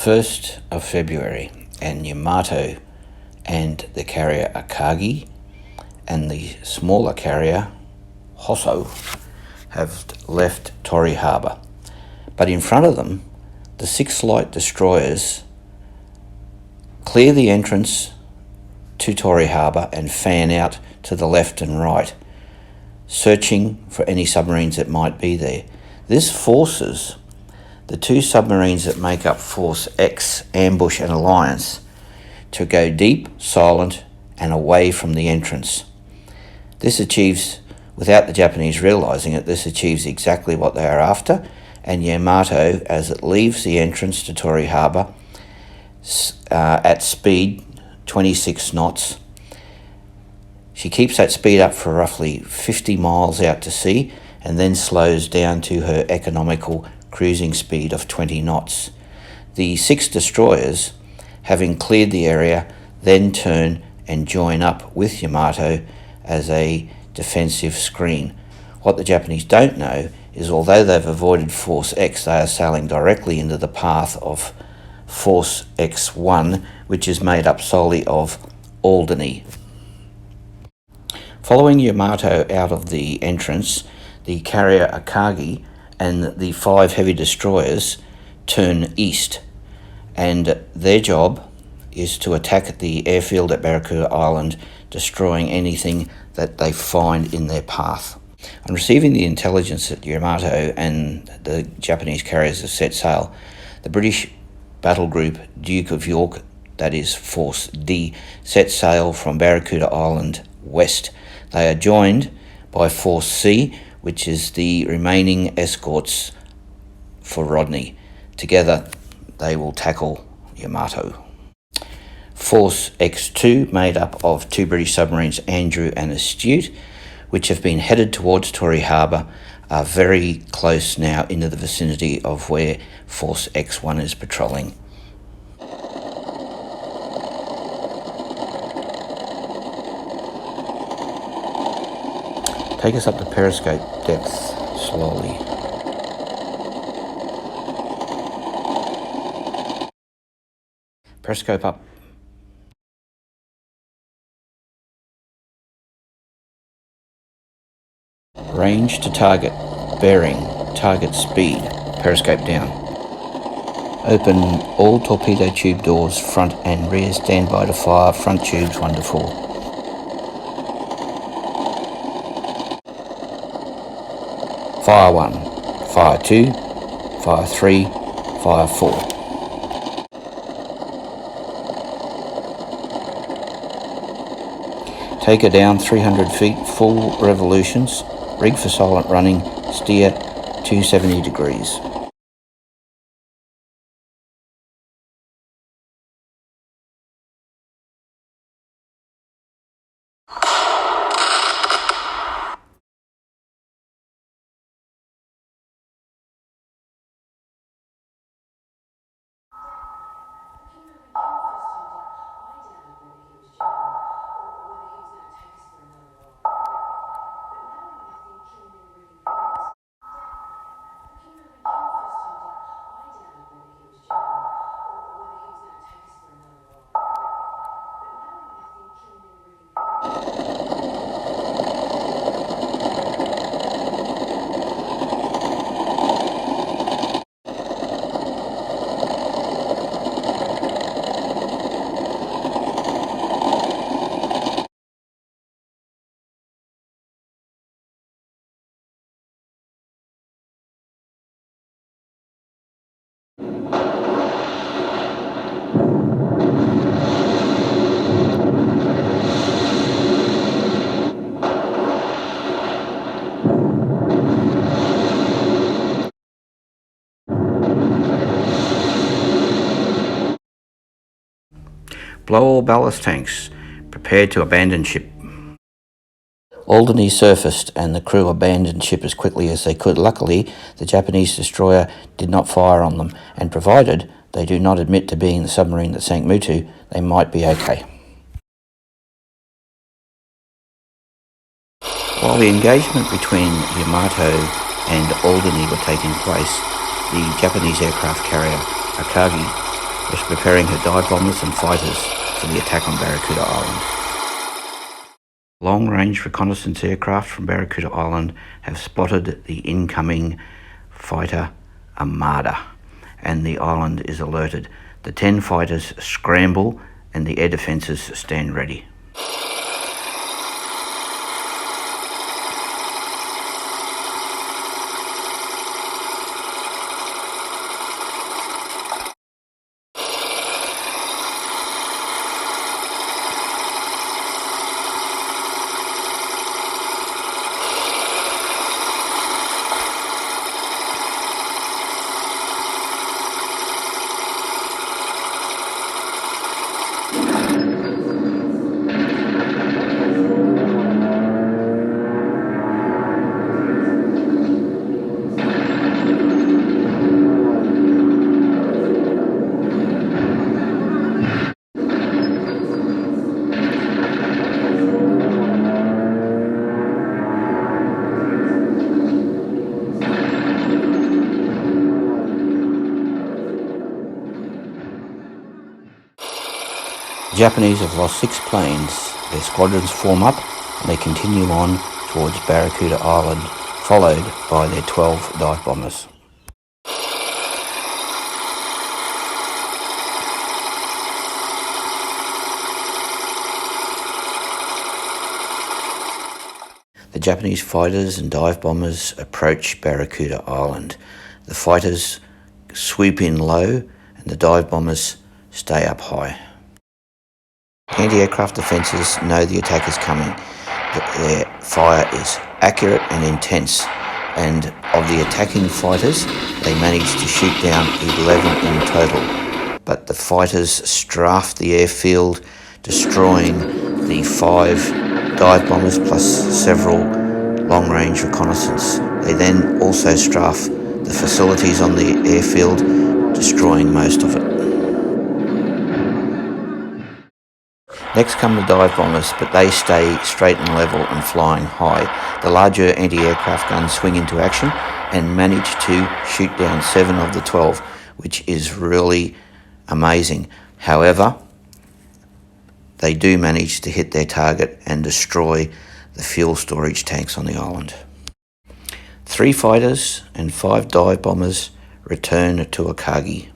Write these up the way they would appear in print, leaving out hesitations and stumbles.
1st of February, and Yamato and the carrier Akagi and the smaller carrier Hosso have left Torii Harbour. But in front of them, the 6 light destroyers clear the entrance to Torii Harbour and fan out to the left and right, searching for any submarines that might be there. This forces the 2 submarines that make up Force X, Ambush and Alliance to go deep, silent and away from the entrance. This achieves, without the Japanese realising it, this achieves exactly what they are after, and Yamato, as it leaves the entrance to Torii Harbour at speed 26 knots, she keeps that speed up for roughly 50 miles out to sea and then slows down to her economical cruising speed of 20 knots. The 6 destroyers, having cleared the area, then turn and join up with Yamato as a defensive screen. What the Japanese don't know is, although they've avoided Force X, they are sailing directly into the path of Force X1, which is made up solely of Alderney. Following Yamato out of the entrance, the carrier Akagi and the 5 heavy destroyers turn east, and their job is to attack the airfield at Barracuda Island, destroying anything that they find in their path. On receiving the intelligence that Yamato and the Japanese carriers have set sail, the British battle group Duke of York, that is Force D, set sail from Barracuda Island west. They are joined by Force C, which is the remaining escorts for Rodney. Together they will tackle Yamato. Force X2, made up of 2 British submarines, Andrew and Astute, which have been headed towards Torii Harbour, are very close now into the vicinity of where Force X1 is patrolling. Take us up to periscope depth slowly. Periscope up. Range to target, bearing, target speed, periscope down. Open all torpedo tube doors, front and rear, standby to fire front tubes 1 to 4. Fire 1, Fire 2, Fire 3, Fire 4. Take her down 300 feet, full revolutions, rig for silent running, steer 270 degrees. Blow all ballast tanks. Prepare to abandon ship. Alderney surfaced and the crew abandoned ship as quickly as they could. Luckily, the Japanese destroyer did not fire on them, and provided they do not admit to being the submarine that sank Mutu, they might be okay. While the engagement between Yamato and Alderney were taking place, the Japanese aircraft carrier Akagi was preparing her dive bombers and fighters for the attack on Barracuda Island. Long-range reconnaissance aircraft from Barracuda Island have spotted the incoming fighter armada, and the island is alerted. The 10 fighters scramble and the air defences stand ready. The Japanese have lost 6 planes. Their squadrons form up and they continue on towards Barracuda Island, followed by their 12 dive bombers. The Japanese fighters and dive bombers approach Barracuda Island. The fighters sweep in low and the dive bombers stay up high. Anti-aircraft defences know the attack is coming. Their fire is accurate and intense, and of the attacking fighters, they managed to shoot down 11 in total. But the fighters strafed the airfield, destroying the 5 dive bombers plus several long-range reconnaissance. They then also strafe the facilities on the airfield, destroying most of it. Next come the dive bombers, but they stay straight and level and flying high. The larger anti-aircraft guns swing into action and manage to shoot down 7 of the 12, which is really amazing. However, they do manage to hit their target and destroy the fuel storage tanks on the island. 3 fighters and 5 dive bombers return to Akagi,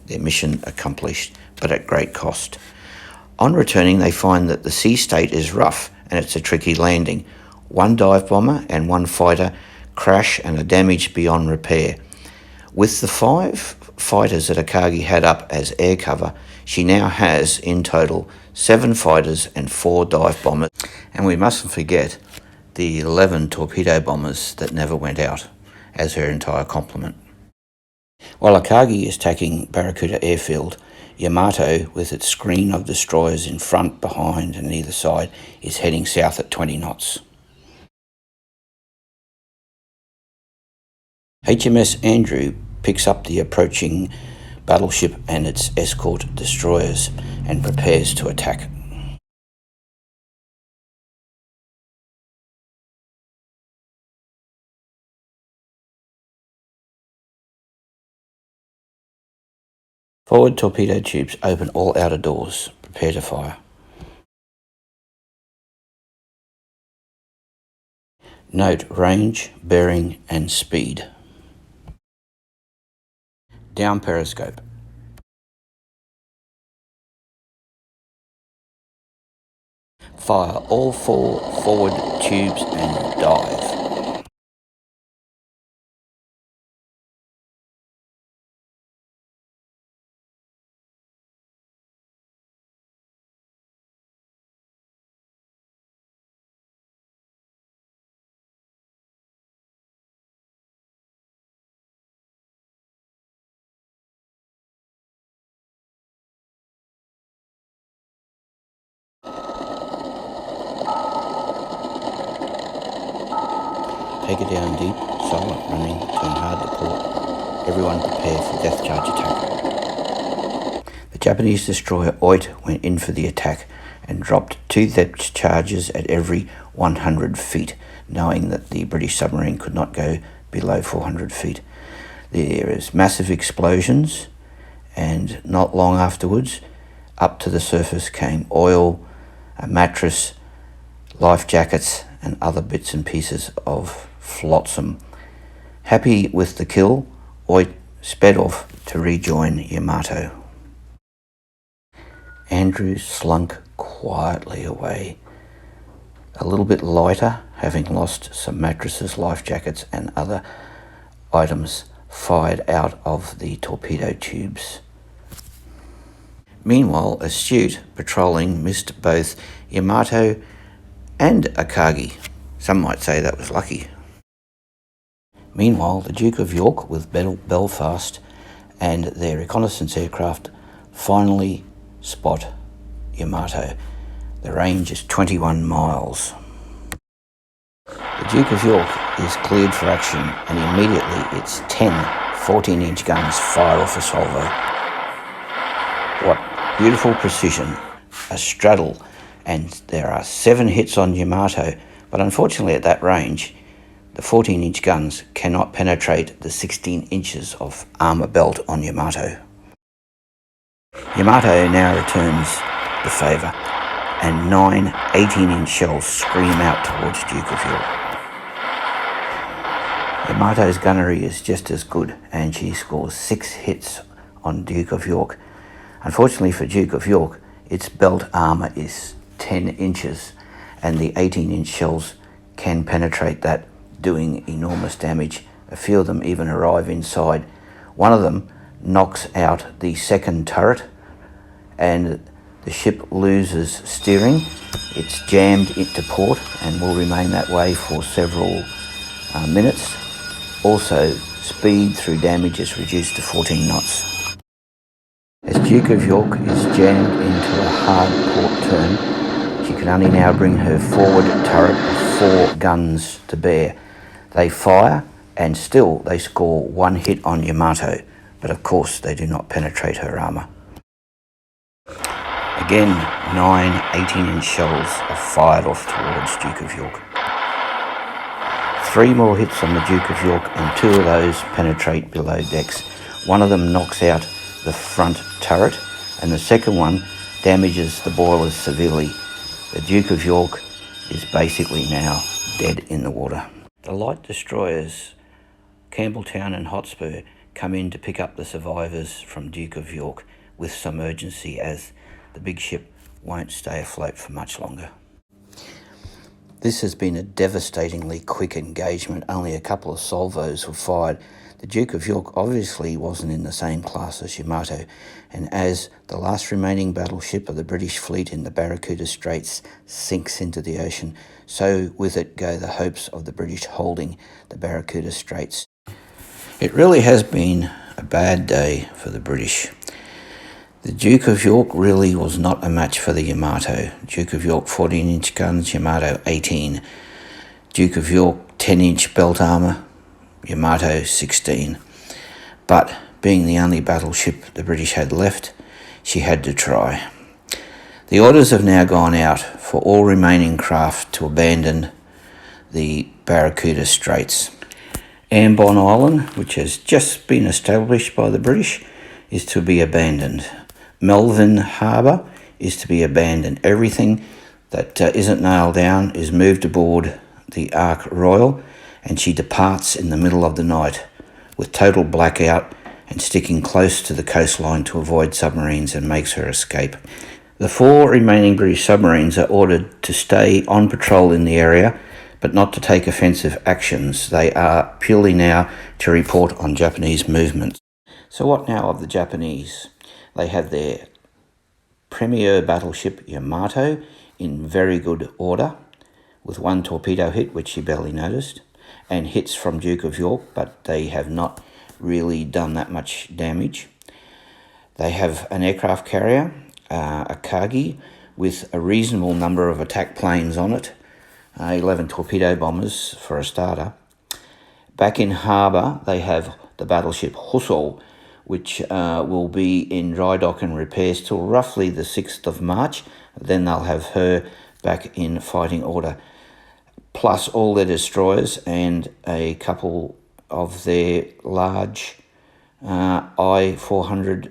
their mission accomplished, but at great cost. On returning, they find that the sea state is rough and it's a tricky landing. 1 dive bomber and 1 fighter crash and are damaged beyond repair. With the 5 fighters that Akagi had up as air cover, she now has, in total, 7 fighters and 4 dive bombers. And we mustn't forget the 11 torpedo bombers that never went out as her entire complement. While Akagi is attacking Barracuda Airfield, Yamato, with its screen of destroyers in front, behind and either side, is heading south at 20 knots. HMS Andrew picks up the approaching battleship and its escort destroyers and prepares to attack. Forward torpedo tubes open all outer doors. Prepare to fire. Note range, bearing and speed. Down periscope. Fire all 4 forward tubes and dive. Take it down deep, silent running, turn hard to port. Everyone prepare for depth charge attack. The Japanese destroyer Oit went in for the attack and dropped 2 depth charges at every 100 feet, knowing that the British submarine could not go below 400 feet. There is massive explosions and not long afterwards, up to the surface came oil, a mattress, life jackets, and other bits and pieces of flotsam. Happy with the kill, Oit sped off to rejoin Yamato. Andrew slunk quietly away, a little bit lighter, having lost some mattresses, life jackets, and other items fired out of the torpedo tubes. Meanwhile, Astute, patrolling, missed both Yamato and Akagi. Some might say that was lucky. Meanwhile, the Duke of York with Belfast and their reconnaissance aircraft finally spot Yamato. The range is 21 miles. The Duke of York is cleared for action, and immediately its 10 14-inch guns fire off a salvo. What beautiful precision, a straddle, and there are 7 hits on Yamato, but unfortunately at that range, the 14-inch guns cannot penetrate the 16 inches of armour belt on Yamato. Yamato now returns the favour, and 9 18-inch shells scream out towards Duke of York. Yamato's gunnery is just as good, and she scores 6 hits on Duke of York. Unfortunately for Duke of York, its belt armour is 10 inches, and the 18-inch shells can penetrate that, doing enormous damage. A few of them even arrive inside. One of them knocks out the second turret, and the ship loses steering. It's jammed into port and will remain that way for several minutes. Also, speed through damage is reduced to 14 knots. As Duke of York is jammed into a hard port turn, she can only now bring her forward turret of 4 guns to bear. They fire, and still they score 1 hit on Yamato, but of course they do not penetrate her armour. Again, 9 18-inch shells are fired off towards Duke of York. 3 more hits on the Duke of York, and 2 of those penetrate below decks. One of them knocks out the front turret, and the second one damages the boilers severely. The Duke of York is basically now dead in the water. The light destroyers Campbelltown and Hotspur come in to pick up the survivors from Duke of York with some urgency, as the big ship won't stay afloat for much longer. This has been a devastatingly quick engagement. Only a couple of salvos were fired. The Duke of York obviously wasn't in the same class as Yamato, and as the last remaining battleship of the British fleet in the Barracuda Straits sinks into the ocean, so with it go the hopes of the British holding the Barracuda Straits. It really has been a bad day for the British. The Duke of York really was not a match for the Yamato. Duke of York 14-inch guns, Yamato 18. Duke of York 10-inch belt armour, Yamato 16. But being the only battleship the British had left, she had to try. The orders have now gone out for all remaining craft to abandon the Barracuda Straits. Ambon Island, which has just been established by the British, is to be abandoned. Melville Harbour is to be abandoned. Everything that isn't nailed down is moved aboard the Ark Royal, and she departs in the middle of the night with total blackout and sticking close to the coastline to avoid submarines, and makes her escape. The 4 remaining British submarines are ordered to stay on patrol in the area, but not to take offensive actions. They are purely now to report on Japanese movements. So what now of the Japanese? They have their premier battleship Yamato in very good order, with 1 torpedo hit, which you barely noticed, and hits from Duke of York, but they have not really done that much damage. They have an aircraft carrier, Akagi, with a reasonable number of attack planes on it, 11 torpedo bombers for a starter. Back in harbour, they have the battleship Husol, which will be in dry dock and repairs till roughly the 6th of March. Then they'll have her back in fighting order, plus all their destroyers and a couple of their large I-400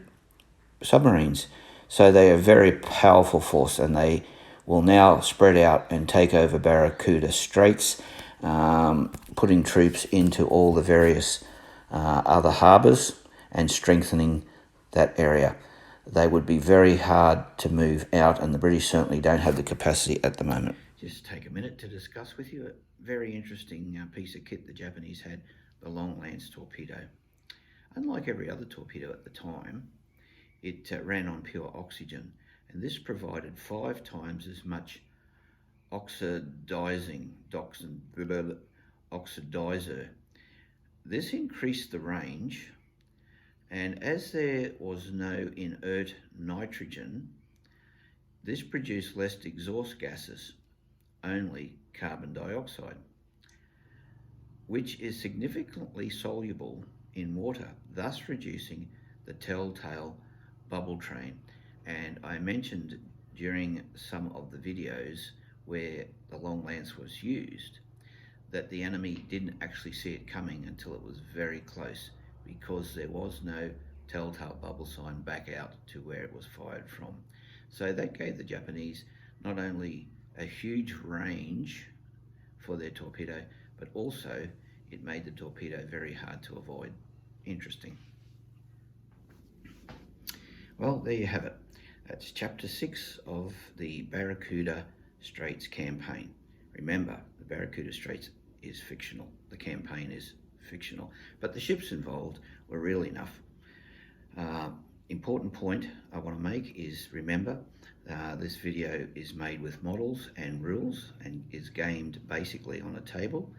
submarines. So they are a very powerful force, and they will now spread out and take over Barracuda Straights, putting troops into all the various other harbours and strengthening that area. They would be very hard to move out, and the British certainly don't have the capacity at the moment. Just take a minute to discuss with you a very interesting piece of kit the Japanese had, the Long Lance torpedo. Unlike every other torpedo at the time, it ran on pure oxygen, and this provided 5 times as much oxidizer. This increased the range, and as there was no inert nitrogen, this produced less exhaust gases, only carbon dioxide, which is significantly soluble in water, thus reducing the telltale bubble train. And I mentioned during some of the videos where the Long Lance was used that the enemy didn't actually see it coming until it was very close, because there was no telltale bubble sign back out to where it was fired from. So that gave the Japanese not only a huge range for their torpedo, but also it made the torpedo very hard to avoid. Interesting. Well, there you have it. That's chapter 6 of the Barracuda Straits campaign. Remember, the Barracuda Straits is fictional. The campaign is fictional, but the ships involved were real enough. Important point I want to make is, remember, this video is made with models and rules and is gamed basically on a table,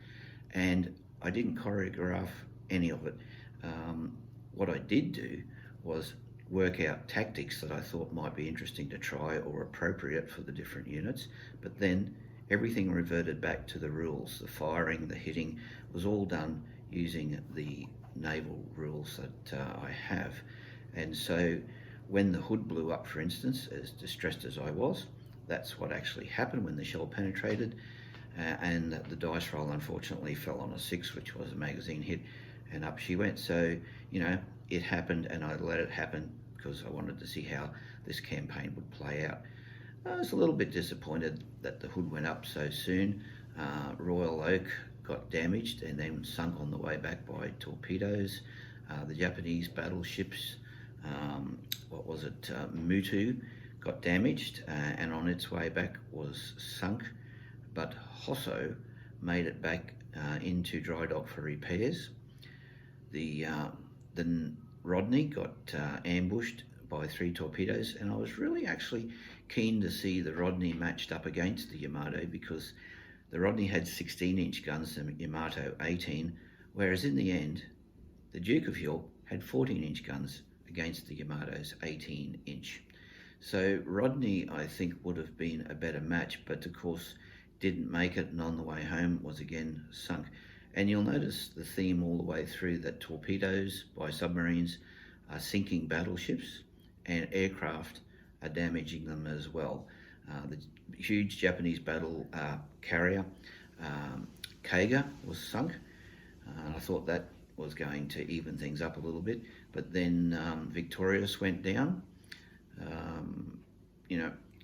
and I didn't choreograph any of it. What I did do was work out tactics that I thought might be interesting to try or appropriate for the different units, but then everything reverted back to the rules. The firing, the hitting was all done using the naval rules that I have. And so when the hood blew up, for instance, as distressed as I was, that's what actually happened when the shell penetrated, and the dice roll unfortunately fell on a 6, which was a magazine hit, and up she went. So, you know, it happened, and I let it happen because I wanted to see how this campaign would play out. I was a little bit disappointed that the hood went up so soon. Royal Oak got damaged and then sunk on the way back by torpedoes. The Japanese battleships, Mutu, got damaged and on its way back was sunk, but Hosso made it back into dry dock for repairs. The Rodney got ambushed by 3 torpedoes, and I was really actually keen to see the Rodney matched up against the Yamato, because the Rodney had 16-inch guns and Yamato 18, whereas in the end the Duke of York had 14-inch guns against the Yamato's 18-inch. So Rodney, I think, would have been a better match, but of course didn't make it, and on the way home was again sunk. And you'll notice the theme all the way through, that torpedoes by submarines are sinking battleships and aircraft are damaging them as well. The huge Japanese battle carrier Kaiga was sunk. I thought that was going to even things up a little bit, but then Victorious went down.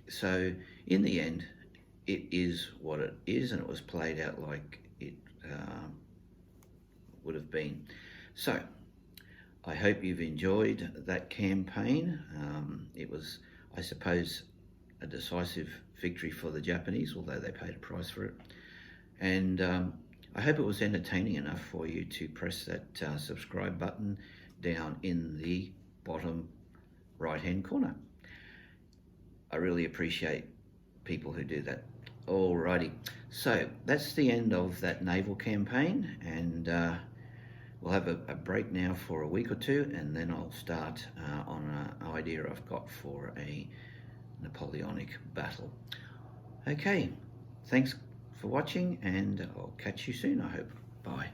So in the end, it is what it is, and it was played out like it would have been. So I hope you've enjoyed that campaign. It was, I suppose, a decisive victory for the Japanese, although they paid a price for it. And I hope it was entertaining enough for you to press that subscribe button down in the bottom right-hand corner. I really appreciate people who do that. Alrighty, so that's the end of that naval campaign, and we'll have a break now for a week or two, and then I'll start on an idea I've got for a Napoleonic battle. Okay, thanks for watching, and I'll catch you soon, I hope. Bye.